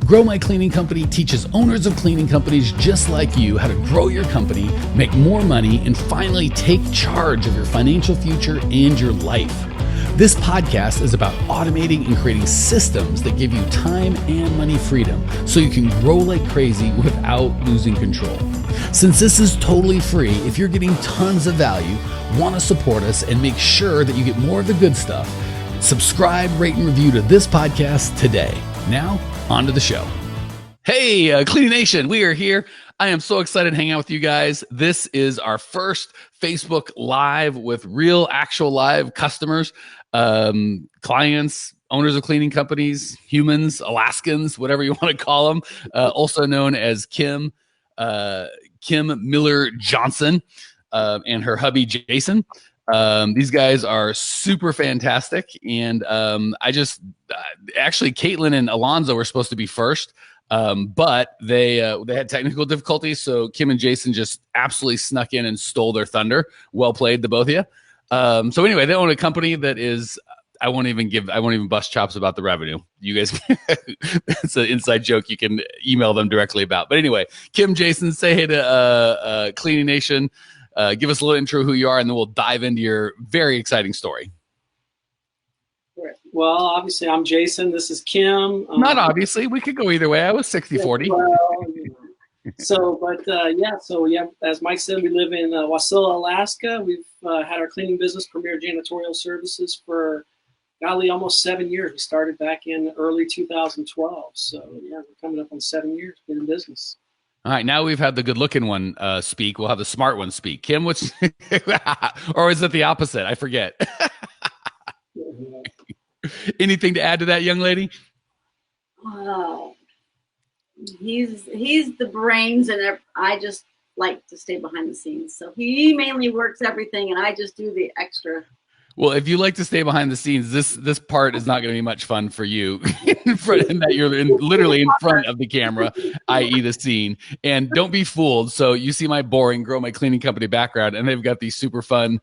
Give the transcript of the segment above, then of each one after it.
Grow My Cleaning Company teaches owners of cleaning companies just like you how to grow your company, make more money, and finally take charge of your financial future and your life. This podcast is about automating and creating systems that give you time and money freedom so you can grow like crazy without losing control. Since this is totally free, if you're getting tons of value, want to support us, and make sure that you get more of the good stuff, subscribe, rate, and review to this podcast today. Now, on to the show. Hey, Cleaning Nation, we are here. I am so excited to hang out with you guys. This is our first Facebook Live with real, actual live customers, clients, owners of cleaning companies, humans, Alaskans, whatever you want to call them, also known as Kim Miller Johnson, and her hubby, Jason. These guys are super fantastic. And actually, Caitlin and Alonzo were supposed to be first, but they had technical difficulties. So Kim and Jason just absolutely snuck in and stole their thunder. Well played, the both of you. So anyway, they own a company that is, I won't even bust chops about the revenue. You guys, it's an inside joke. You can email them directly about. But anyway, Kim, Jason, say hey to Cleaning Nation. Give us a little intro who you are, and then we'll dive into your very exciting story. Well, obviously, I'm Jason. This is Kim. Not obviously. We could go either way. I was 60-40. As Mike said, we live in Wasilla, Alaska. We've had our cleaning business, Premier Janitorial Services, for almost 7 years. We started back in early 2012. So, we're coming up on 7 years been in business. All right, now we've had the good-looking one speak. We'll have the smart one speak. Kim, what's or is it the opposite? I forget. Anything to add to that, young lady? He's the brains, and I just like to stay behind the scenes. So he mainly works everything, and I just do the extra. Well, if you like to stay behind the scenes, this part is not going to be much fun for you, in that you're literally in front of the camera, i.e. the scene. And don't be fooled. So you see my boring Grow My Cleaning Company background, and they've got the super fun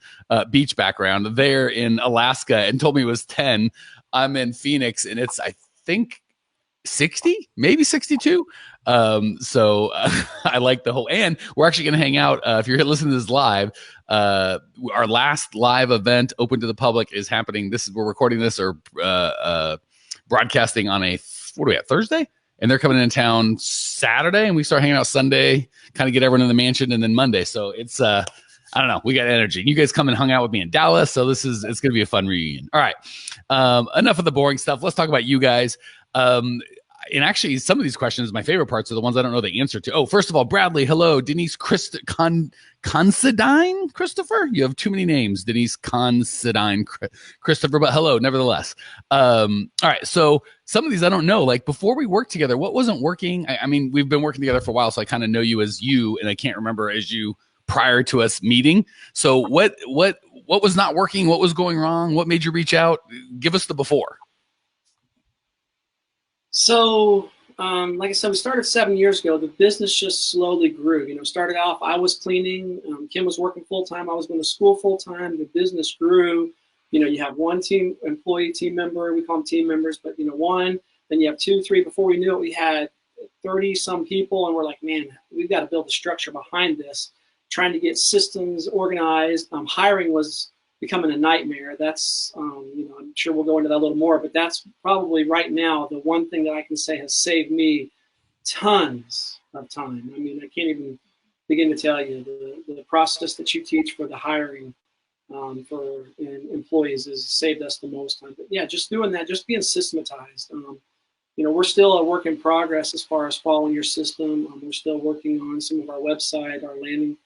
beach background. They're in Alaska and told me it was 10. I'm in Phoenix, and it's, I think, 60, maybe 62. I like the whole, and we're actually going to hang out. If you're listening to this live, our last live event open to the public is happening. We're recording this or broadcasting on Thursday? And they're coming in town Saturday, and we start hanging out Sunday, kind of get everyone in the mansion, and then Monday. So it's, I don't know. We got energy. You guys come and hung out with me in Dallas. So it's going to be a fun reunion. All right. Enough of the boring stuff. Let's talk about you guys. And actually, some of these questions, my favorite parts are the ones I don't know the answer to. Oh, first of all, Bradley, hello. Denise Considine, Christopher? You have too many names. Denise Considine, Christopher, but hello, nevertheless. All right, so some of these I don't know. Like, before we worked together, what wasn't working? I mean, we've been working together for a while, so I kind of know you as you, and I can't remember as you prior to us meeting. So what was not working? What was going wrong? What made you reach out? Give us the before. So, like I said, we started 7 years ago. The business just slowly grew. Started off, I was cleaning, Kim was working full-time, I was going to school full-time. The business grew. You have one team member, we call them team members, but one, then you have 2, 3. Before we knew it, we had 30 some people, and we're like, man, we've got to build a structure behind this, trying to get systems organized. Hiring was becoming a nightmare. That's, I'm sure we'll go into that a little more, but that's probably right now the one thing that I can say has saved me tons of time. I mean, I can't even begin to tell you the process that you teach for the hiring for employees has saved us the most time. But yeah, just doing that, just being systematized. We're still a work in progress as far as following your system. We're still working on some of our website, our landing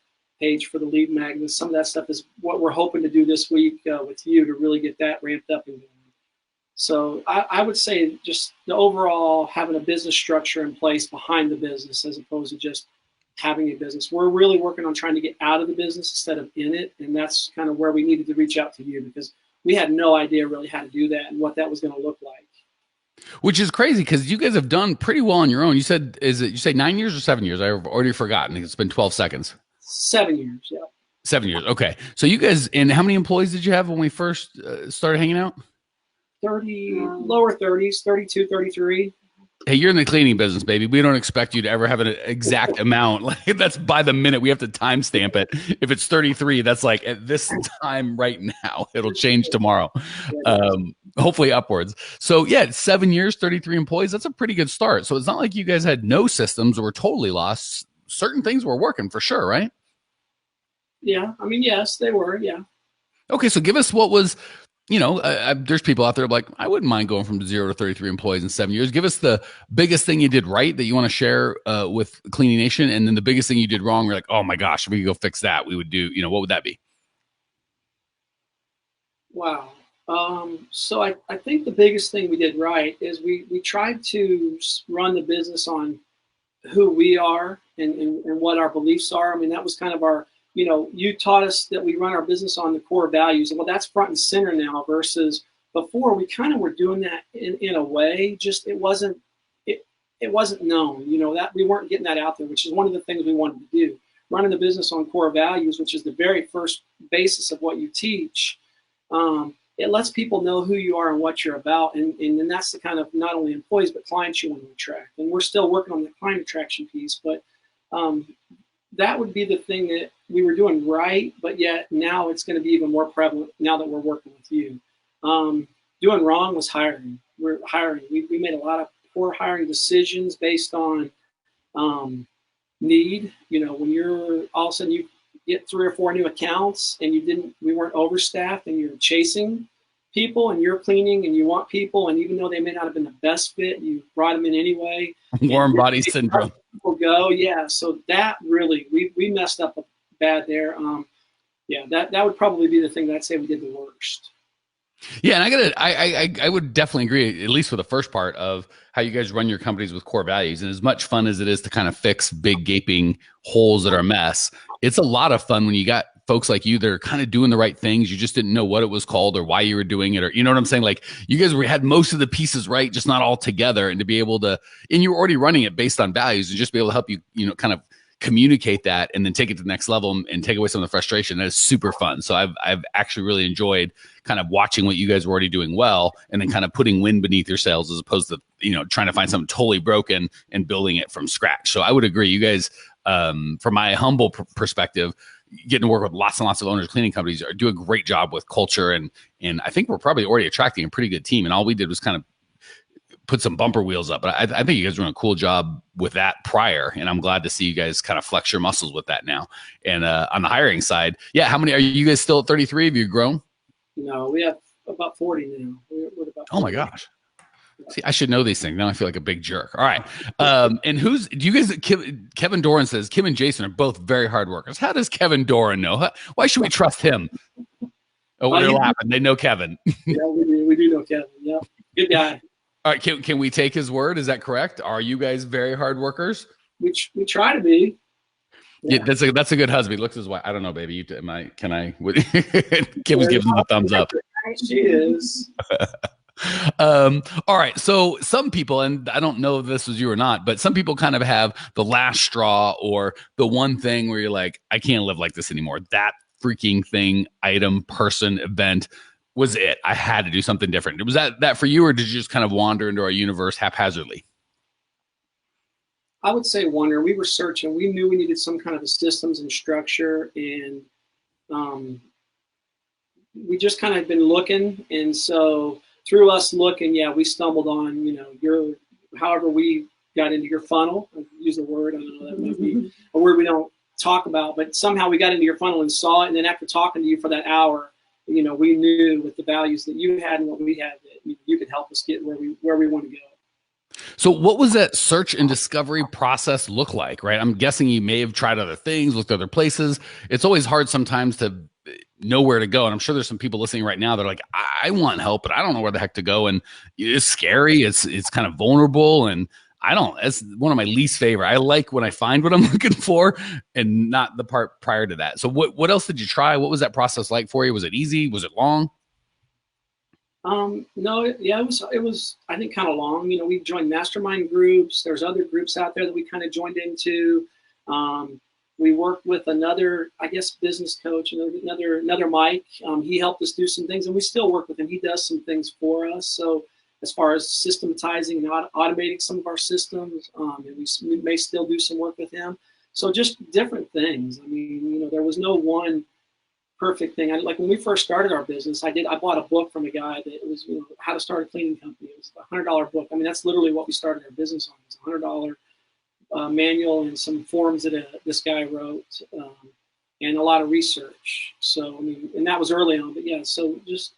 page for the lead magnets. Some of that stuff is what we're hoping to do this week with you to really get that ramped up and going. So I would say just the overall having a business structure in place behind the business as opposed to just having a business. We're really working on trying to get out of the business instead of in it. And that's kind of where we needed to reach out to you because we had no idea really how to do that and what that was going to look like. Which is crazy because you guys have done pretty well on your own. You said, you say 9 years or 7 years? I've already forgotten. It's been 12 seconds. 7 years, yeah. 7 years. Okay. So you guys, and how many employees did you have when we first started hanging out? 30, lower 30s, 32, 33. Hey, you're in the cleaning business, baby. We don't expect you to ever have an exact amount. Like that's by the minute. We have to timestamp it. If it's 33, that's like at this time right now. It'll change tomorrow. Hopefully upwards. So yeah, 7 years, 33 employees. That's a pretty good start. So it's not like you guys had no systems or were totally lost. Certain things were working for sure, right? Yeah, I mean, yes, they were. Yeah. Okay, so give us what was, there's people out there like, I wouldn't mind going from 0 to 33 employees in 7 years. Give us the biggest thing you did right that you want to share with Cleaning Nation, and then the biggest thing you did wrong. We're like, oh my gosh, if we could go fix that, we would do. What would that be? Wow. So I think the biggest thing we did right is we tried to run the business on who we are and what our beliefs are. I mean, that was kind of our, you taught us that we run our business on the core values. And well, that's front and center now versus before we kind of were doing that in a way, just it wasn't known, that we weren't getting that out there, which is one of the things we wanted to do. Running the business on core values, which is the very first basis of what you teach. It lets people know who you are and what you're about. And then that's the kind of not only employees, but clients you want to attract. And we're still working on the client attraction piece, but that would be the thing that we were doing right, but yet now it's going to be even more prevalent now that we're working with you. Doing wrong was hiring. We're hiring. We made a lot of poor hiring decisions based on need. When you're all of a sudden you get 3 or 4 new accounts and we weren't overstaffed and you're chasing people and you're cleaning and you want people, and even though they may not have been the best fit, you brought them in anyway. Warm body syndrome. People go, yeah. So that really, we messed up bad there. Yeah, that would probably be the thing that I'd say we did the worst. Yeah, and I would definitely agree, at least with the first part of how you guys run your companies with core values. And as much fun as it is to kind of fix big gaping holes that are a mess, it's a lot of fun when you got folks like you that are kind of doing the right things. You just didn't know what it was called or why you were doing it, or you know what I'm saying? Like you guys had most of the pieces right, just not all together. And to be able to, and you're already running it based on values, and just be able to help you, kind of communicate that and then take it to the next level and take away some of the frustration. That is super fun. So I've actually really enjoyed kind of watching what you guys were already doing well, and then kind of putting wind beneath your sails as opposed to, trying to find something totally broken and building it from scratch. So I would agree. You guys, from my humble perspective, getting to work with lots and lots of owners, cleaning companies do a great job with culture. And I think we're probably already attracting a pretty good team. And all we did was kind of put some bumper wheels up. But I think you guys are doing a cool job with that prior. And I'm glad to see you guys kind of flex your muscles with that now. And on the hiring side, yeah, how many are you guys still at 33? Have you grown? No, we have about 40 now. We're about 40. Oh my gosh. See, I should know these things. Now I feel like a big jerk. All right. And do you guys, Kevin Doran says, Kim and Jason are both very hard workers. How does Kevin Doran know? Why should we trust him? Oh, they're laughing. They know Kevin. Yeah, we do know Kevin. Yeah. Good guy. All right, can we take his word? Is that correct? Are you guys very hard workers? We try to be. Yeah, that's a good husband. He looks his wife. I don't know, baby. Kim was giving him a thumbs up. She is. All right. So some people, and I don't know if this was you or not, but some people kind of have the last straw or the one thing where you're like, I can't live like this anymore. That freaking thing, item, person, event was it. I had to do something different. Was that for you, or did you just kind of wander into our universe haphazardly? I would say wander. We were searching. We knew we needed some kind of a systems and structure, and we just kind of been looking. And so through us looking, yeah, we stumbled on, however we got into your funnel. I use the word, I don't know, that might be a word we don't talk about, but somehow we got into your funnel and saw it. And then after talking to you for that hour, we knew with the values that you had and what we had that you could help us get where we want to go. So what was that search and discovery process look like, right? I'm guessing you may have tried other things, looked other places. It's always hard sometimes to know where to go. And I'm sure there's some people listening right now that are like, I want help, but I don't know where the heck to go. And it's scary. It's kind of vulnerable. And it's one of my least favorite. I like when I find what I'm looking for and not the part prior to that. So what else did you try? What was that process like for you? Was it easy? Was it long? No, it was, I think, kind of long. We joined mastermind groups. There's other groups out there that we kind of joined into. We worked with another, I guess, business coach, another Mike. He helped us do some things, and we still work with him. He does some things for us. So as far as systematizing and automating some of our systems. And we may still do some work with him. So just different things. I mean, there was no one perfect thing. Like when we first started our business, I bought a book from a guy that was, how to start a cleaning company. It was a $100 book. I mean, that's literally what we started our business on. It's a $100 manual and some forms that this guy wrote, and a lot of research. So, I mean, and that was early on, but yeah, so just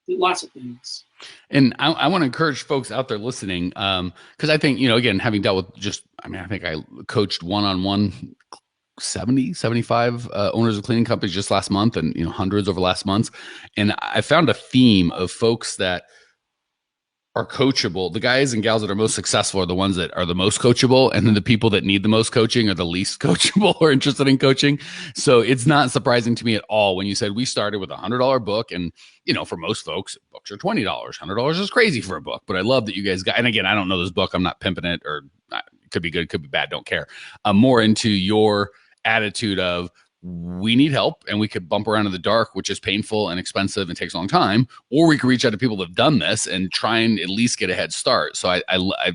lots of things. And I want to encourage folks out there listening, because I think, again, having dealt with I think I coached one-on-one 70, 75 owners of cleaning companies just last month, and hundreds over last months. And I found a theme of folks that are coachable. The guys and gals that are most successful are the ones that are the most coachable, and then the people that need the most coaching are the least coachable or interested in coaching. So it's not surprising to me at all when you said we started with a $100 book, and for most folks, books are $20. $100 is crazy for a book, but I love that you guys got. And again, I don't know this book. I'm not pimping it, or it could be good, could be bad. Don't care. I'm more into your attitude of, we need help, and we could bump around in the dark, which is painful and expensive and takes a long time, or we could reach out to people that have done this and try and at least get a head start. So I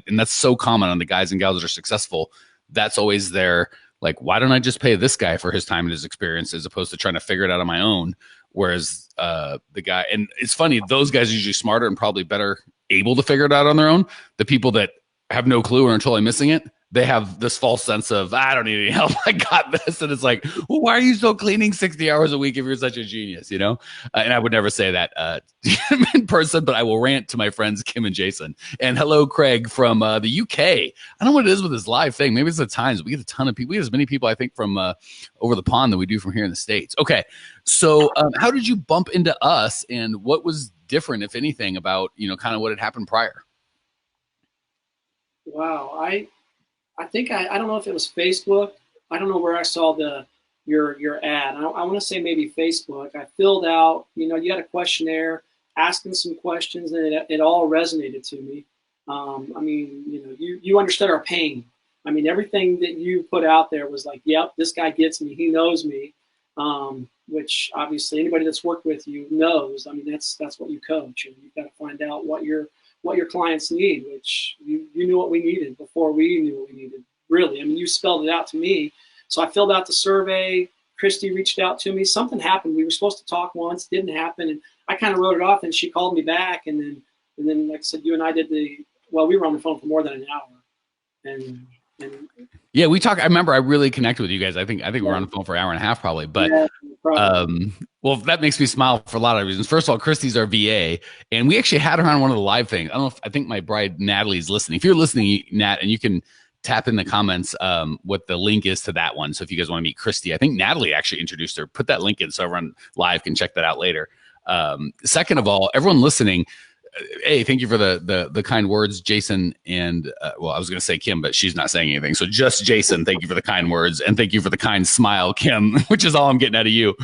and that's so common on the guys and gals that are successful. That's always their, like, why don't I just pay this guy for his time and his experience as opposed to trying to figure it out on my own? Whereas the guy, and it's funny, those guys are usually smarter and probably better able to figure it out on their own. The people that have no clue or are totally missing it, they have this false sense of, I don't need any help, I got this. And it's like, well, why are you still cleaning 60 hours a week if you're such a genius, And I would never say that in person, but I will rant to my friends Kim and Jason. And hello, Craig from the UK. I don't know what it is with this live thing. Maybe it's the times. We get a ton of people. We get as many people, I think, from over the pond than we do from here in the States. Okay, so how did you bump into us, and what was different, if anything, about, kind of what had happened prior? Wow, I think I don't know if it was Facebook. I don't know where I saw your ad. I want to say maybe Facebook. I filled out, you had a questionnaire, asking some questions, and it all resonated to me. I mean, you understood our pain. I mean, everything that you put out there was like, yep, this guy gets me. He knows me, which obviously anybody that's worked with you knows. I mean, that's what you coach, and you've got to find out what your clients need, which you knew what we needed before we knew what we needed, really. I mean, you spelled it out to me. So I filled out the survey. Christy reached out to me. Something happened. We were supposed to talk once, didn't happen. And I kind of wrote it off, and she called me back. And then, like I said, you and I did we were on the phone for more than an hour. And yeah, we talked. I remember I really connected with you guys. I think we were on the phone for an hour and a half probably. But well, that makes me smile for a lot of reasons. First of all, Christy's our VA, and we actually had her on one of the live things. I think my bride Natalie's listening. If you're listening, Nat, and you can tap in the comments what the link is to that one. So if you guys want to meet Christy, I think Natalie actually introduced her. Put that link in so everyone live can check that out later. Second of all, everyone listening, hey, thank you for the kind words, Jason. And well, I was going to say Kim, but she's not saying anything. So just Jason, thank you for the kind words, and thank you for the kind smile, Kim, which is all I'm getting out of you.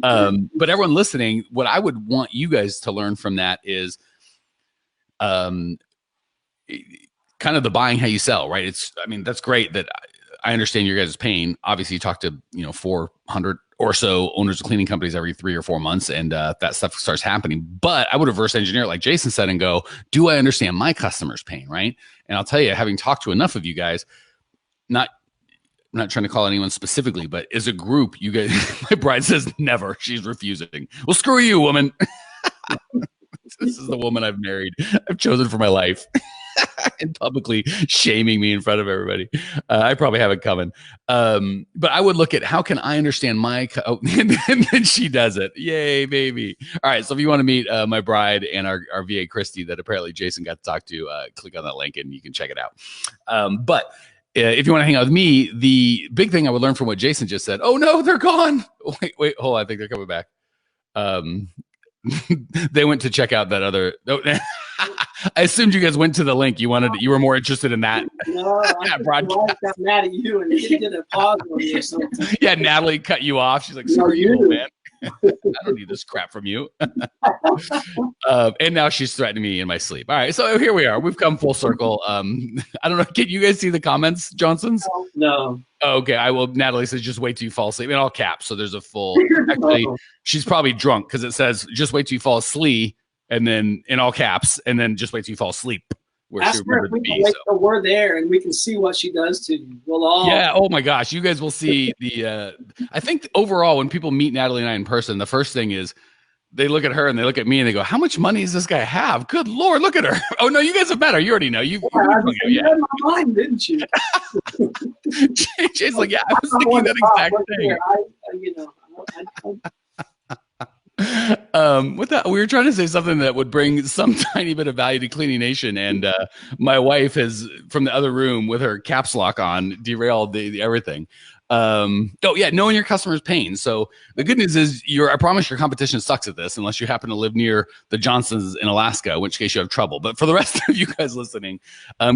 But everyone listening, what I would want you guys to learn from that is kind of the buying how you sell, right? That's great that I understand your guys' pain. Obviously, you talk to 400 or so owners of cleaning companies every 3 or 4 months, and that stuff starts happening. But I would reverse engineer it, like Jason said, and go, do I understand my customer's pain, right? And I'll tell you, having talked to enough of you guys, I'm not trying to call anyone specifically, but as a group, you guys, my bride says never. She's refusing. Well, screw you, woman. This is the woman I've married. I've chosen for my life. And publicly shaming me in front of everybody. I probably have it coming. But I would look at, how can I understand and then she does it. Yay, baby. All right. So if you want to meet my bride and our VA Christy that apparently Jason got to talk to, click on that link and you can check it out. But if you want to hang out with me, the big thing I would learn from what Jason just said, oh no, they're gone. Wait, hold on. I think they're coming back. They went to check out that other. I assumed you guys went to the link. You were more interested in that. No, I got mad at you and did a pause on you or something. Yeah, Natalie cut you off. She's like, "Screw you, man. I don't need this crap from you." And now she's threatening me in my sleep. All right, so here we are. We've come full circle. I don't know. Can you guys see the comments, Johnsons? No. Oh, okay. Natalie says, just wait till you fall asleep in all caps. So there's a full, actually, she's probably drunk because it says, just wait till you fall asleep. and then in all caps, and then just wait till you fall asleep. Where Ask she her remembered if to we be. can wait till we're there and we can see what she does to you. We'll all. Yeah. Oh my gosh. You guys will see the. I think overall, when people meet Natalie and I in person, the first thing is they look at her and they look at me and they go, "How much money does this guy have? Good Lord, look at her." Oh no, you guys have met her. You already know. You read my mind, didn't you? Jay's like, yeah, I was thinking that exact thing. With that, we were trying to say something that would bring some tiny bit of value to Cleaning Nation, and my wife has, from the other room with her caps lock on, derailed the everything. Oh yeah, knowing your customer's pain. So the good news is, I promise your competition sucks at this, unless you happen to live near the Johnsons in Alaska, in which case you have trouble. But for the rest of you guys listening,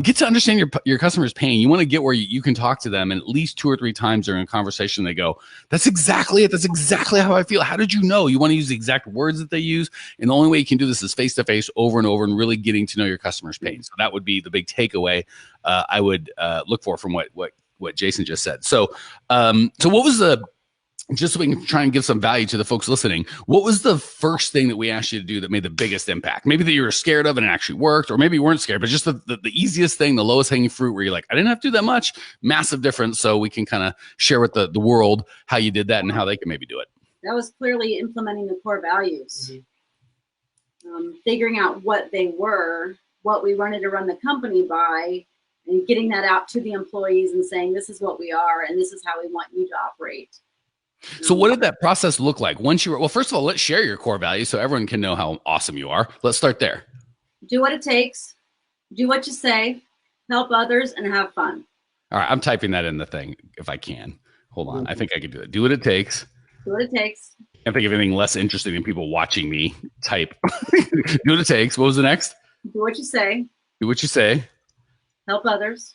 get to understand your customer's pain. You want to get where you can talk to them, and at least 2 or 3 times during a conversation, they go, "That's exactly it. That's exactly how I feel. How did you know?" You want to use the exact words that they use, and the only way you can do this is face to face, over and over, and really getting to know your customer's pain. So that would be the big takeaway I would look for from what Jason just said. So what was just so we can try and give some value to the folks listening, what was the first thing that we asked you to do that made the biggest impact? Maybe that you were scared of and it actually worked, or maybe you weren't scared, but just the easiest thing, the lowest hanging fruit, where you're like, I didn't have to do that much, massive difference. So we can kind of share with the world how you did that and how they can maybe do it. That was clearly implementing the core values, figuring out what they were, what we wanted to run the company by, and getting that out to the employees and saying, this is what we are, and this is how we want you to operate. So what did that process look like? Well, first of all, let's share your core values so everyone can know how awesome you are. Let's start there. Do what it takes, do what you say, help others, and have fun. All right, I'm typing that in the thing if I can. Hold on. I think I can do it. Do what it takes. Do what it takes. I think of anything less interesting than people watching me type. Do what it takes. What was the next? Do what you say. Do what you say. Help others.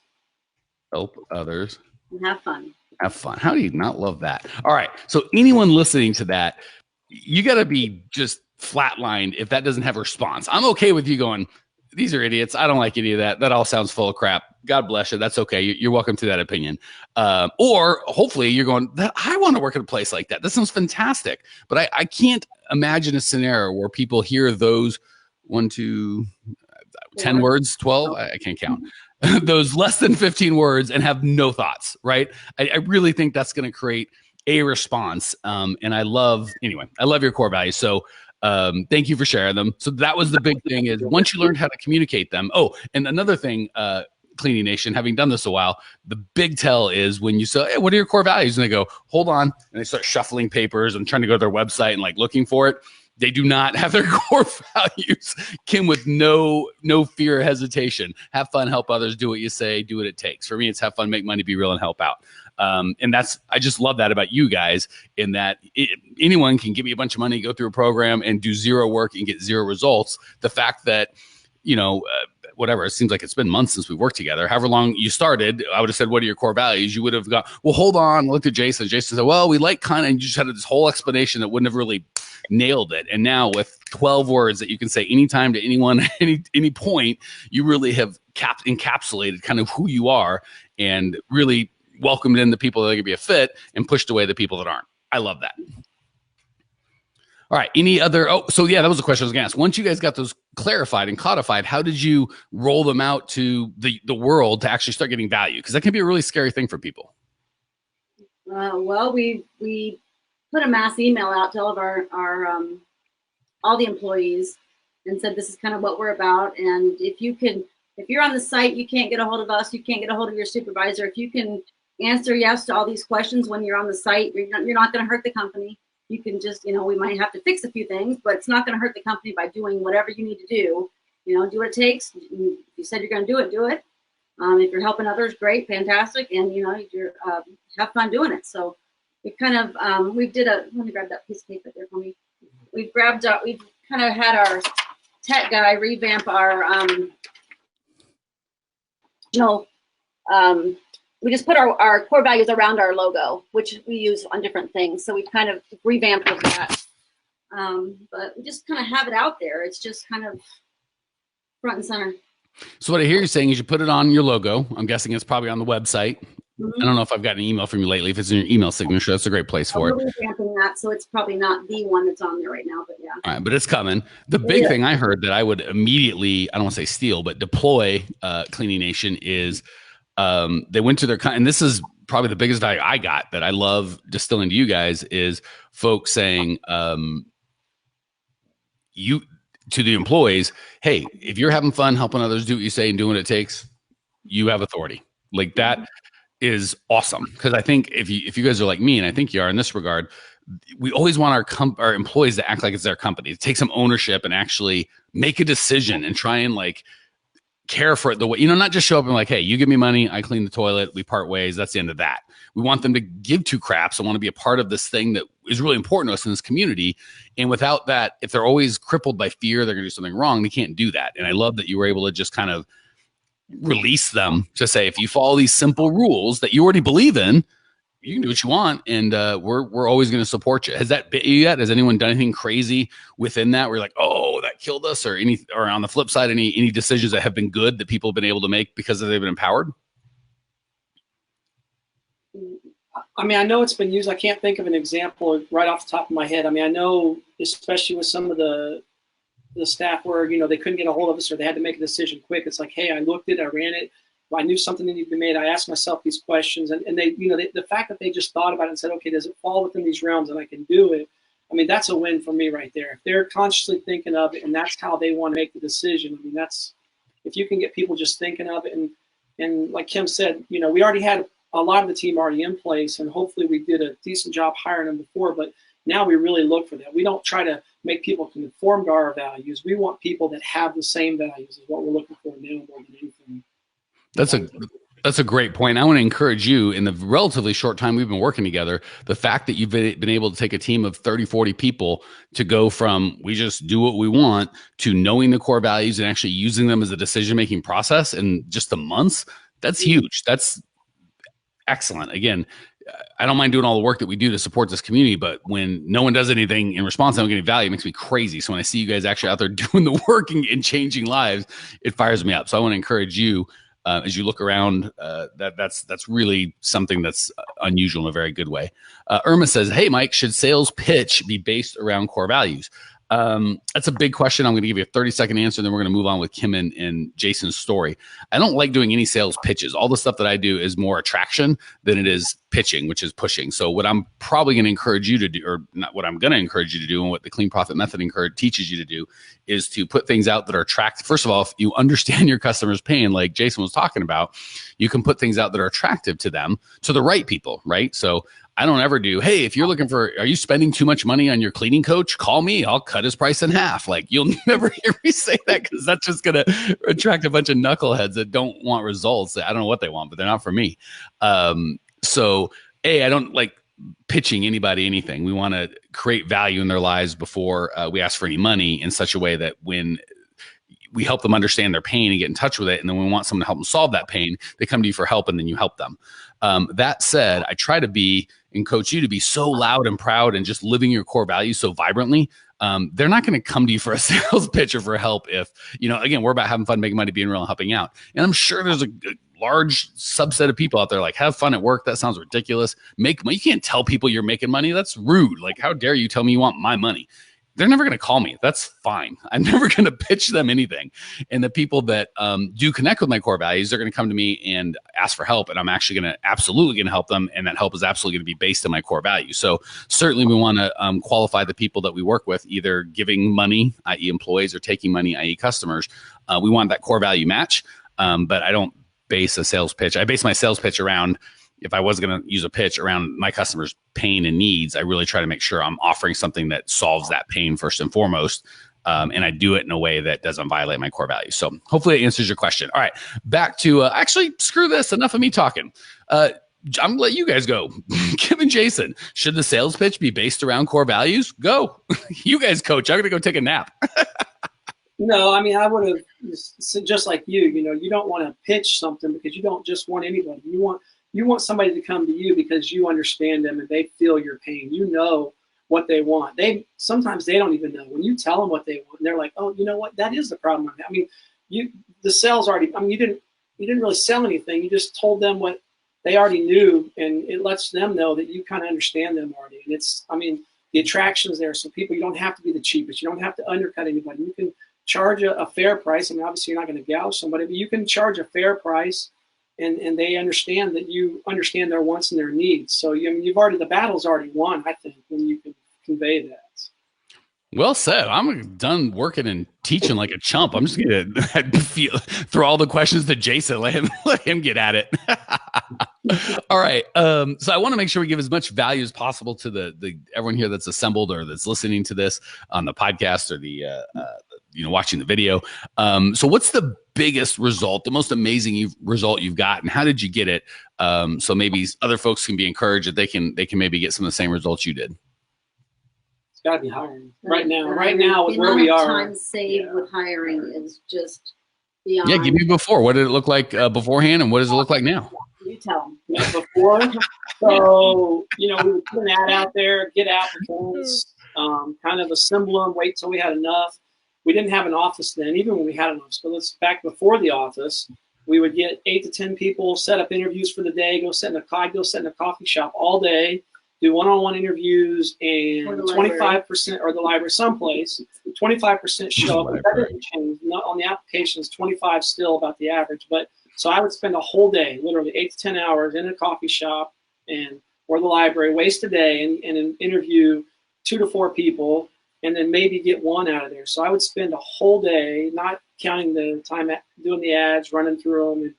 Help others. And have fun. Have fun. How do you not love that? All right. So anyone listening to that, you got to be just flatlined if that doesn't have a response. I'm okay with you going, these are idiots. I don't like any of that. That all sounds full of crap. God bless you. That's okay. You're welcome to that opinion. Or hopefully you're going, I want to work at a place like that. That sounds fantastic. But I can't imagine a scenario where people hear those 1, 2, 10 words, 12. I can't count. Those less than 15 words and have no thoughts, right? I really think that's going to create a response. And I love your core values. So thank you for sharing them. So that was the big thing, is once you learned how to communicate them. Oh, and another thing, Cleaning Nation, having done this a while, the big tell is when you say, hey, what are your core values? And they go, hold on. And they start shuffling papers and trying to go to their website and like looking for it. They do not have their core values. Kim, with no fear or hesitation. Have fun, help others, do what you say, do what it takes. For me, it's have fun, make money, be real, and help out. And I just love that about you guys, in that anyone can give me a bunch of money, go through a program and do zero work and get zero results. The fact that, whatever, it seems like it's been months since we worked together. However long you started, I would have said, what are your core values? You would have got, well, hold on, looked at Jason. Jason said, well, we like kind of, and you just had this whole explanation that wouldn't have really nailed it. And now with 12 words that you can say anytime to anyone, any point, you really have encapsulated kind of who you are and really welcomed in the people that are going to be a fit and pushed away the people that aren't. I love that. All right. Any other? Oh, so yeah, that was the question I was going to ask. Once you guys got those clarified and codified, how did you roll them out to the world to actually start getting value? Because that can be a really scary thing for people. Well, we put a mass email out to all of our all the employees and said, this is kind of what we're about. And if you're on the site, you can't get a hold of us, you can't get a hold of your supervisor. If you can answer yes to all these questions when you're on the site, you're not going to hurt the company. You can just, we might have to fix a few things, but it's not going to hurt the company by doing whatever you need to do. Do what it takes. You said you're going to do it, do it. If you're helping others, great, fantastic. And, you're have fun doing it. So we kind of, let me grab that piece of paper there for me. We've kind of had our tech guy revamp our, we just put our core values around our logo, which we use on different things. So we've kind of revamped with that. But we just kind of have it out there. It's just kind of front and center. So what I hear you saying is you put it on your logo. I'm guessing it's probably on the website. I don't know if I've gotten an email from you lately. If it's in your email signature, that's a great place for it. We're revamping that, so it's probably not the one that's on there right now, but yeah. All right, but it's coming. The big thing I heard that I would immediately, I don't want to say steal, but deploy Cleaning Nation is they went to their, and this is probably the biggest value I got that I love distilling to you guys is folks saying, you to the employees, hey, if you're having fun helping others do what you say and doing what it takes, you have authority. Like that is awesome. Because I think if you guys are like me, and I think you are in this regard, we always want our employees to act like it's their company, to take some ownership and actually make a decision and try and like care for it the way, not just show up and like, hey, you give me money, I clean the toilet, we part ways, that's the end of that. We want them to give two craps and want to be a part of this thing that is really important to us in this community. And without that, if they're always crippled by fear, they're going to do something wrong, they can't do that. And I love that you were able to just kind of release them to say, if you follow these simple rules that you already believe in, you can do what you want, and we're always going to support you. Has that bit you yet? Has anyone done anything crazy within that where you're like, oh, that killed us, or on the flip side, any decisions that have been good that people have been able to make because they've been empowered? I mean, I know it's been used. I can't think of an example right off the top of my head. I mean, I know, especially with some of the staff where, they couldn't get a hold of us or they had to make a decision quick. It's like, hey, I looked at it, I ran it. I knew something needed to be made. I asked myself these questions, and they, the fact that they just thought about it and said, okay, does it fall within these realms and I can do it? I mean, that's a win for me right there. If they're consciously thinking of it and that's how they want to make the decision, I mean, if you can get people just thinking of it, and like Kim said, we already had a lot of the team already in place, and hopefully we did a decent job hiring them before, but now we really look for that. We don't try to make people conform to our values. We want people that have the same values is what we're looking for now more than anything. That's a great point. I want to encourage you, in the relatively short time we've been working together, the fact that you've been able to take a team of 30, 40 people to go from we just do what we want to knowing the core values and actually using them as a decision-making process in just the months. That's huge. That's excellent. Again, I don't mind doing all the work that we do to support this community, but when no one does anything in response, I don't get any value, it makes me crazy. So when I see you guys actually out there doing the work and changing lives, it fires me up. So I want to encourage you, as you look around, that's really something that's unusual in a very good way. Irma says, hey, Mike, should sales pitch be based around core values? That's a big question. I'm going to give you a 30-second answer, and then we're going to move on with Kim and Jason's story. I don't like doing any sales pitches. All the stuff that I do is more attraction than it is pitching, which is pushing. So what I'm probably going to encourage you to do, or not what I'm going to encourage you to do, and what the Clean Profit Method teaches you to do, is to put things out that are attractive. First of all, if you understand your customer's pain, like Jason was talking about, you can put things out that are attractive to them, to the right people, right? So I don't ever do, hey, if you're looking for, are you spending too much money on your cleaning coach? Call me. I'll cut his price in half. Like, you'll never hear me say that, because that's just going to attract a bunch of knuckleheads that don't want results. I don't know what they want, but they're not for me. So, I don't like pitching anybody anything. We want to create value in their lives before we ask for any money, in such a way that when we help them understand their pain and get in touch with it, and then we want someone to help them solve that pain, they come to you for help, and then you help them. That said, I try to be and coach you to be so loud and proud and just living your core values so vibrantly. They're not going to come to you for a sales pitch or for help if, again, we're about having fun, making money, being real, and helping out. And I'm sure there's a large subset of people out there like, have fun at work. That sounds ridiculous. Make money. You can't tell people you're making money. That's rude. Like, how dare you tell me you want my money? They're never going to call me. That's fine. I'm never going to pitch them anything. And the people that do connect with my core values, they're going to come to me and ask for help. And I'm actually absolutely going to help them. And that help is absolutely going to be based on my core values. So certainly we want to qualify the people that we work with, either giving money, i.e. employees, or taking money, i.e. customers. We want that core value match. But I don't base a sales pitch. I base my sales pitch around, if I was going to use a pitch, around my customers' pain and needs. I really try to make sure I'm offering something that solves that pain first and foremost. And I do it in a way that doesn't violate my core values. So hopefully it answers your question. All right, back to, actually, screw this. Enough of me talking. I'm going to let you guys go. Kim and Jason, should the sales pitch be based around core values? Go. You guys coach. I'm going to go take a nap. No, I mean, I would have, just like you don't want to pitch something because you don't just want anybody. You want somebody to come to you because you understand them and they feel your pain. You know what they want. Sometimes they don't even know. When you tell them what they want, they're like, oh, you know what? That is the problem. I mean, the sales already. I mean, you didn't really sell anything. You just told them what they already knew, and it lets them know that you kind of understand them already. And it's, I mean, the attraction's there. So people, you don't have to be the cheapest. You don't have to undercut anybody. You can charge a fair price. I mean, obviously you're not going to gouge somebody, but you can charge a fair price, and they understand that you understand their wants and their needs. So you've already, the battle's already won, I think, when you can convey that. Well said. I'm done working and teaching like a chump. I'm just going to throw all the questions to Jason. Let him get at it. All right. So I want to make sure we give as much value as possible to the everyone here that's assembled or that's listening to this on the podcast or the watching the video. So what's the biggest result, the most amazing result you've got, and how did you get it? So maybe other folks can be encouraged that they can maybe get some of the same results you did. It's got to be hiring right now. Right now, with where we are, time saved with hiring is just beyond. Yeah, give me before. What did it look like beforehand, and what does it look like now? You tell them. Yeah, before, so we would put an ad out there, get applicants, kind of assemble them, wait till we had enough. We didn't have an office then, even when we had an office. But let's back before the office, we would get 8 to 10 people, set up interviews for the day, go sit in a coffee shop all day, do one-on-one interviews, and 25%, or the library someplace, 25% show up. That didn't change. Not on the applications, 25 still about the average. But so I would spend a whole day, literally 8 to 10 hours in a coffee shop or the library, waste a day and interview 2 to 4 people, and then maybe get one out of there. So I would spend a whole day, not counting the time doing the ads, running through them, and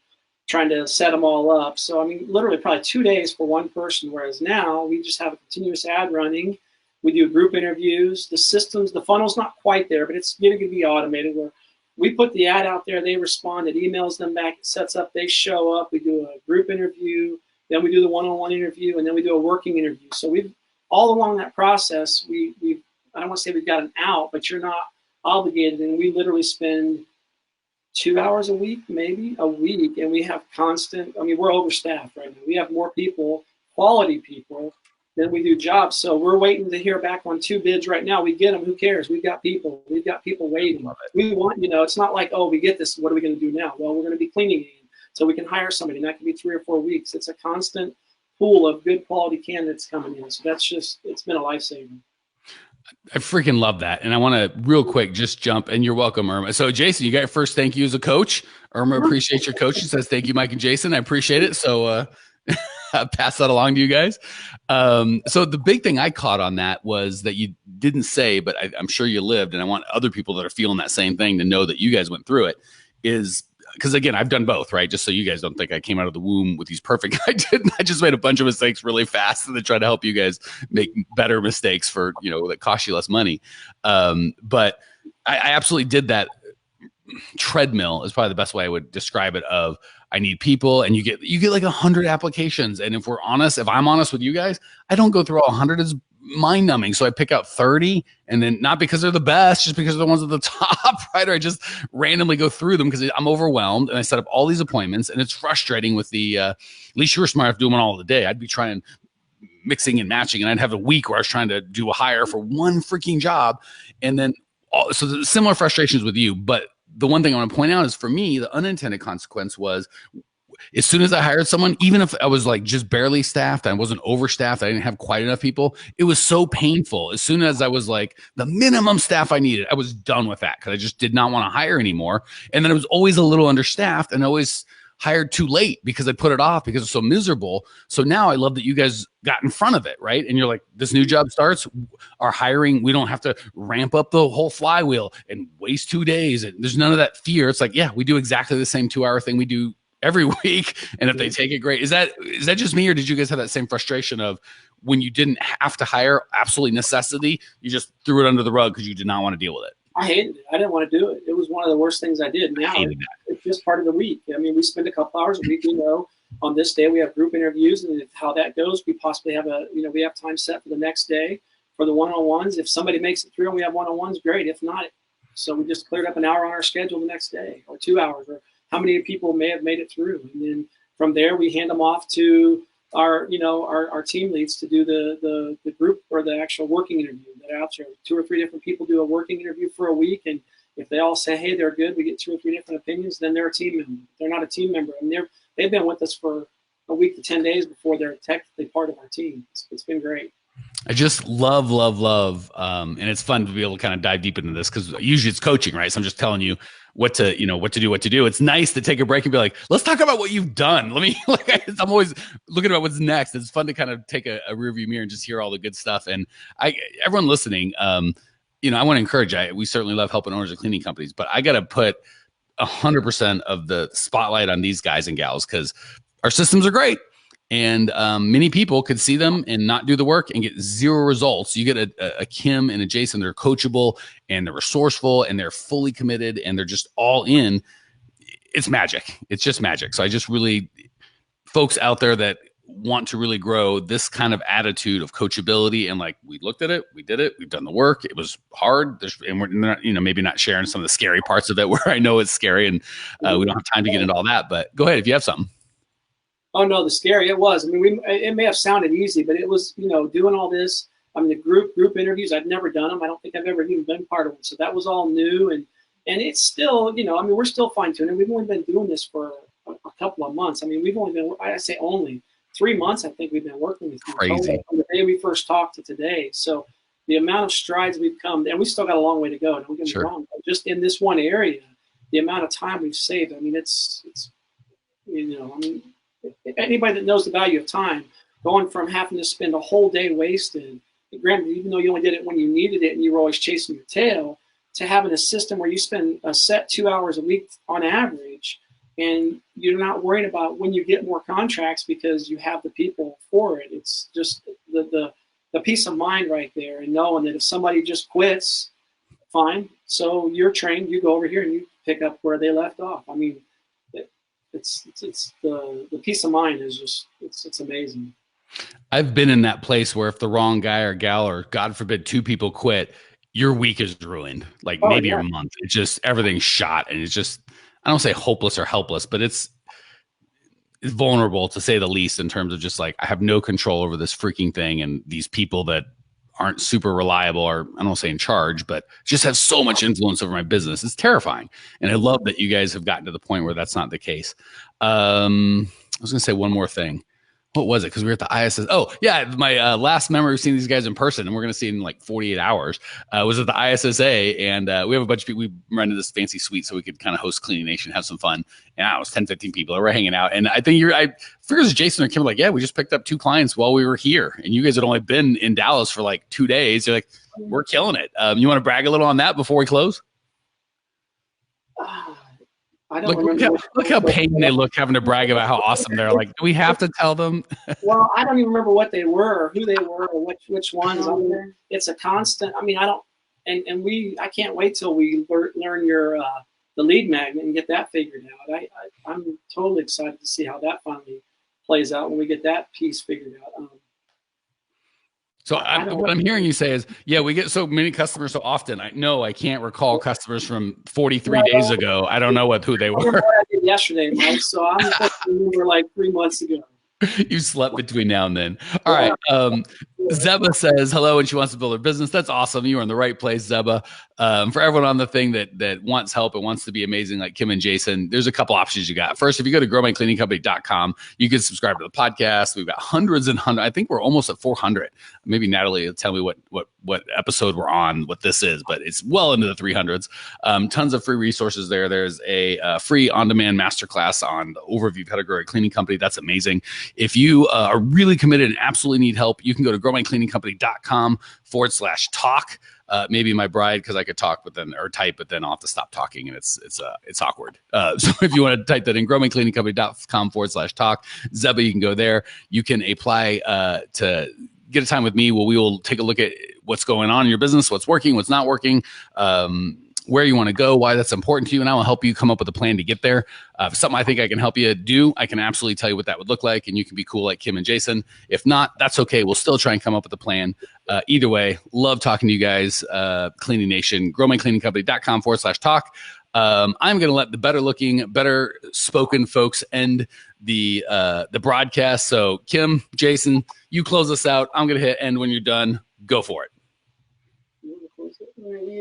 trying to set them all up. So, I mean, literally probably 2 days for one person, whereas now we just have a continuous ad running. We do group interviews. The funnel's not quite there, but it's going to be automated where we put the ad out there, they respond, it emails them back, it sets up, they show up, we do a group interview, then we do the one-on-one interview, and then we do a working interview. So we've, all along that process, we've I don't want to say we've got an out, but you're not obligated, and we literally spend 2 hours a week, maybe a week, and we have constant, I mean, we're overstaffed right now. We have more people, quality people, than we do jobs. So we're waiting to hear back on 2 bids right now. We get them, who cares? We've got people waiting. We want, it's not like, oh, we get this, what are we going to do now? Well, we're going to be cleaning it, so we can hire somebody, and that can be 3 or 4 weeks. It's a constant pool of good quality candidates coming in. So that's just, it's been a lifesaver. I freaking love that. And I want to real quick just jump, and you're welcome, Irma. So Jason, you got your first thank you as a coach. Irma appreciates your coach. She says, thank you, Mike and Jason. I appreciate it. So I'll pass that along to you guys. So the big thing I caught on that was that you didn't say, but I'm sure you lived, and I want other people that are feeling that same thing to know that you guys went through it, is because, again, I've done both, right? Just so you guys don't think I came out of the womb with these perfect. I didn't. I just made a bunch of mistakes really fast and then try to help you guys make better mistakes for, that cost you less money. But I absolutely did that. Treadmill is probably the best way I would describe it. Of I need people, and you get like 100 applications. And if I'm honest with you guys, I don't go through all 100. It's mind numbing. So I pick out 30, and then not because they're the best, just because they're the ones at the top, right? Or I just randomly go through them because I'm overwhelmed, and I set up all these appointments, and it's frustrating with at least you were smart enough to do them all the day. I'd be trying mixing and matching, and I'd have a week where I was trying to do a hire for one freaking job. And then, so the similar frustrations with you, but the one thing I want to point out is, for me, the unintended consequence was, as soon as I hired someone, even if I was like just barely staffed, I wasn't overstaffed, I didn't have quite enough people, it was so painful. As soon as I was like the minimum staff I needed, I was done with that because I just did not want to hire anymore. And then it was always a little understaffed, and always hired too late because I put it off because it's so miserable. So now I love that you guys got in front of it, right? And you're like, this new job starts, our hiring, we don't have to ramp up the whole flywheel and waste 2 days. And there's none of that fear. It's like, yeah, we do exactly the same 2-hour thing we do every week. And if they take it, great. Is that just me, or did you guys have that same frustration of when you didn't have to hire, absolutely necessity, you just threw it under the rug because you did not want to deal with it? I hated it. I didn't want to do it. It was one of the worst things I did. Now it's just part of the week. I mean, we spend a couple hours a week, on this day we have group interviews, and how that goes, we possibly have we have time set for the next day for the one-on-ones. If somebody makes it through and we have one-on-ones, great. If not, so we just cleared up an hour on our schedule the next day, or 2 hours, or how many people may have made it through. And then from there, we hand them off to our team leads to do the group or the actual working interview that are out there. 2 or 3 different people do a working interview for a week, and if they all say, hey, they're good, we get 2 or 3 different opinions, then they're a team member. If they're not a team member, and they've been with us for a week to 10 days before they're technically part of our team. It's been great. I just love, and it's fun to be able to kind of dive deep into this because usually it's coaching, right? So I'm just telling you what to do. It's nice to take a break and be like, let's talk about what you've done. Let me, I'm always looking about what's next. It's fun to kind of take a rearview mirror and just hear all the good stuff. And everyone listening, I want to encourage, we certainly love helping owners of cleaning companies, but I got to put 100% of the spotlight on these guys and gals because our systems are great. And many people could see them and not do the work and get zero results. You get a Kim and a Jason, they're coachable and they're resourceful and they're fully committed and they're just all in. It's magic. It's just magic. So I just really, folks out there that want to really grow this kind of attitude of coachability and like, we looked at it, we did it, we've done the work. It was hard. And we're not, maybe not sharing some of the scary parts of it where I know it's scary and we don't have time to get into all that, but go ahead if you have something. Oh no, the scary it was. I mean, it may have sounded easy, but it was, doing all this. I mean, the group interviews, I've never done them. I don't think I've ever even been part of one. So that was all new, and it's still, we're still fine tuning. We've only been doing this for a couple of months. I mean, we've only been, I say only 3 months. I think we've been working with you. Crazy. From the day we first talked to today. So the amount of strides we've come, and we still got a long way to go. Don't get me wrong. But just in this one area, the amount of time we've saved. I mean, it's anybody that knows the value of time, going from having to spend a whole day wasted, granted, even though you only did it when you needed it and you were always chasing your tail, to having a system where you spend a set 2 hours a week on average, and you're not worrying about when you get more contracts because you have the people for it. It's just the peace of mind right there, and knowing that if somebody just quits, fine. So you're trained, you go over here and you pick up where they left off. I mean, it's the peace of mind is just it's amazing. I've been in that place where if the wrong guy or gal or God forbid 2 people quit, your week is ruined. Like maybe your month. It's just everything's shot, and it's just, I don't say hopeless or helpless, but it's vulnerable to say the least in terms of just like I have no control over this freaking thing, and these people that aren't super reliable or I don't say in charge, but just have so much influence over my business. It's terrifying. And I love that you guys have gotten to the point where that's not the case. I was going to say one more thing. What was it? Because we were at the ISS. Oh, yeah. My last memory of seeing these guys in person, and we're going to see in like 48 hours, was at the ISSA. And we have a bunch of people. We rented this fancy suite so we could kind of host Cleaning Nation, have some fun. And it was 10, 15 people that were hanging out. And I think I figures Jason or Kim were like, yeah, we just picked up 2 clients while we were here. And you guys had only been in Dallas for like 2 days. You're like, we're killing it. You want to brag a little on that before we close? I don't remember. Look how pained they look having to brag about how awesome they're. Like, do we have to tell them? Well, I don't even remember what they were, or who they were, or which ones. I mean, it's a constant. I mean, I don't, and I can't wait till we learn your the lead magnet and get that figured out. I'm totally excited to see how that finally plays out when we get that piece figured out. So what I'm hearing you say is, yeah, we get so many customers so often. I can't recall customers from 43 days ago. I don't know who they were. I remember what I did yesterday, Mike. So I'm supposed to remember like 3 months ago. You slept between now and then. All right. Zeba says hello and she wants to build her business. That's awesome. You are in the right place, Zeba. For everyone on the thing that wants help and wants to be amazing like Kim and Jason, there's a couple options you got. First, if you go to growmycleaningcompany.com, you can subscribe to the podcast. We've got hundreds and hundreds. I think we're almost at 400. Maybe Natalie will tell me what episode we're on, what this is, but it's well into the 300s. Tons of free resources there. There's a free on-demand masterclass on the overview of how to grow a cleaning company. That's amazing. If you are really committed and absolutely need help, you can go to growmycleaningcompany.com/talk. Maybe my bride, because I could talk, type, but then I'll have to stop talking, and it's awkward. So if you want to type that in, growmycleaningcompany.com/talk, Zeba, you can go there. You can apply to get a time with me where we will take a look at what's going on in your business, what's working, what's not working, where you want to go, why that's important to you, and I will help you come up with a plan to get there. If something I think I can help you do, I can absolutely tell you what that would look like, and you can be cool like Kim and Jason. If not, that's okay. We'll still try and come up with a plan. Either way, love talking to you guys. Cleaning Nation, growmycleaningcompany.com/talk. I'm going to let the better looking, better spoken folks end the broadcast. So Kim, Jason, you close us out. I'm going to hit end when you're done. Go for it. You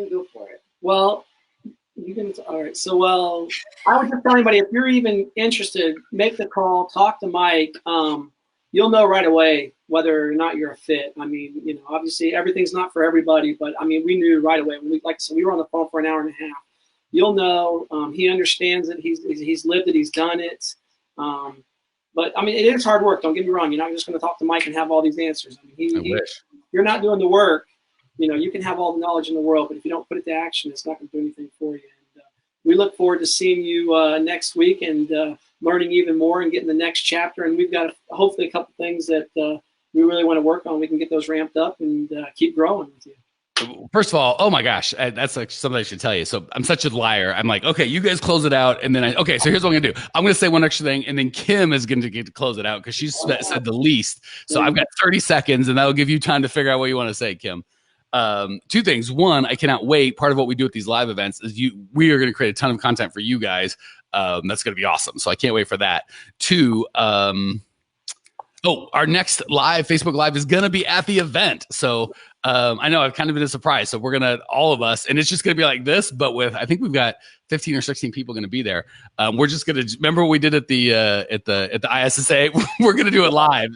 go for it. Well, All right. So, well, I would just tell anybody, if you're even interested, make the call, talk to Mike. You'll know right away whether or not you're a fit. I mean, obviously everything's not for everybody, but I mean, we knew right away when like I said, we were on the phone for an hour and a half. You'll know. He understands it. He's lived it. He's done it. But I mean, it is hard work. Don't get me wrong. You're not just going to talk to Mike and have all these answers. I mean, I wish. you're not doing the work. You can have all the knowledge in the world, but if you don't put it to action, it's not going to do anything for you. And we look forward to seeing you next week and learning even more and getting the next chapter. And we've got hopefully a couple things that we really want to work on. We can get those ramped up and keep growing with you. First of all, oh my gosh, that's like something I should tell you. So I'm such a liar. I'm like, okay, you guys close it out. And then okay, so here's what I'm going to do. I'm going to say one extra thing. And then Kim is going to get to close it out because she's said the least. So I've got 30 seconds and that'll give you time to figure out what you want to say, Kim. Two things. One, I cannot wait. Part of what we do at these live events is we are going to create a ton of content for you guys. That's going to be awesome. So I can't wait for that. Two, our next Facebook Live is going to be at the event. So I know I've kind of been a surprise. So we're going to, all of us, and it's just going to be like this, but I think we've got 15 or 16 people going to be there. We're just going to, remember what we did at the ISSA? We're going to do it live.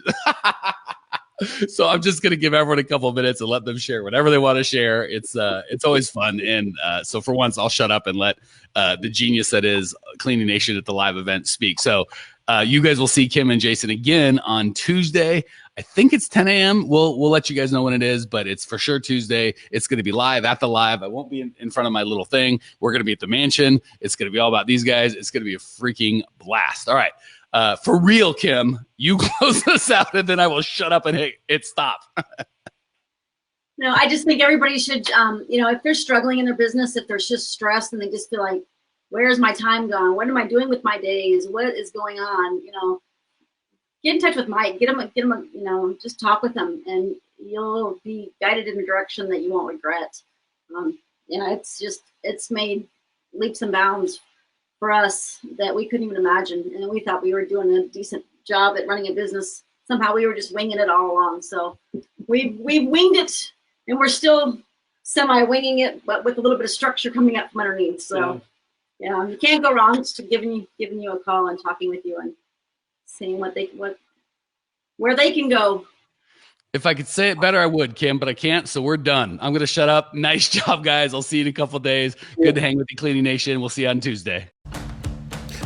So I'm just going to give everyone a couple of minutes and let them share whatever they want to share. It's always fun. And so for once, I'll shut up and let the genius that is Cleaning Nation at the live event speak. So you guys will see Kim and Jason again on Tuesday. I think it's 10 a.m. We'll let you guys know when it is, but it's for sure Tuesday. It's going to be live at the live. I won't be in front of my little thing. We're going to be at the mansion. It's going to be all about these guys. It's going to be a freaking blast. All right. For real, Kim, you close this out and then I will shut up and hit stop. No, I just think everybody should, if they're struggling in their business, if they're just stressed and they just feel like, where's my time gone? What am I doing with my days? What is going on? Get in touch with Mike. Get him, just talk with him, and you'll be guided in a direction that you won't regret. It's made leaps and bounds for us that we couldn't even imagine, and we thought we were doing a decent job at running a business. Somehow we were just winging it all along. So we've winged it, and we're still semi-winging it, but with a little bit of structure coming up from underneath. So. Yeah, you can't go wrong. Just giving you a call and talking with you and seeing where they can go. If I could say it better, I would, Kim, but I can't. So we're done. I'm going to shut up. Nice job, guys. I'll see you in a couple of days. Good to hang with the Cleaning Nation. We'll see you on Tuesday.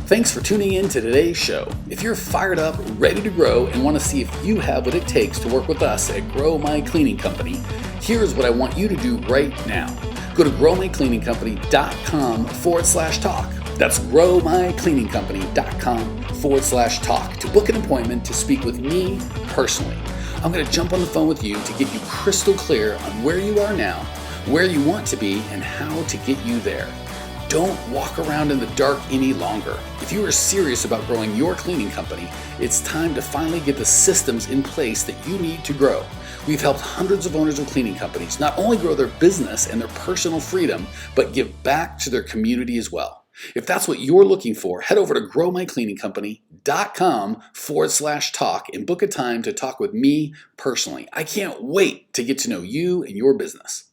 Thanks for tuning in to today's show. If you're fired up, ready to grow, and want to see if you have what it takes to work with us at Grow My Cleaning Company, here's what I want you to do right now. Go to growmycleaningcompany.com/talk. That's growmycleaningcompany.com/talk to book an appointment to speak with me personally. I'm going to jump on the phone with you to get you crystal clear on where you are now, where you want to be, and how to get you there. Don't walk around in the dark any longer. If you are serious about growing your cleaning company, it's time to finally get the systems in place that you need to grow. We've helped hundreds of owners of cleaning companies not only grow their business and their personal freedom, but give back to their community as well. If that's what you're looking for, head over to growmycleaningcompany.com/talk and book a time to talk with me personally. I can't wait to get to know you and your business.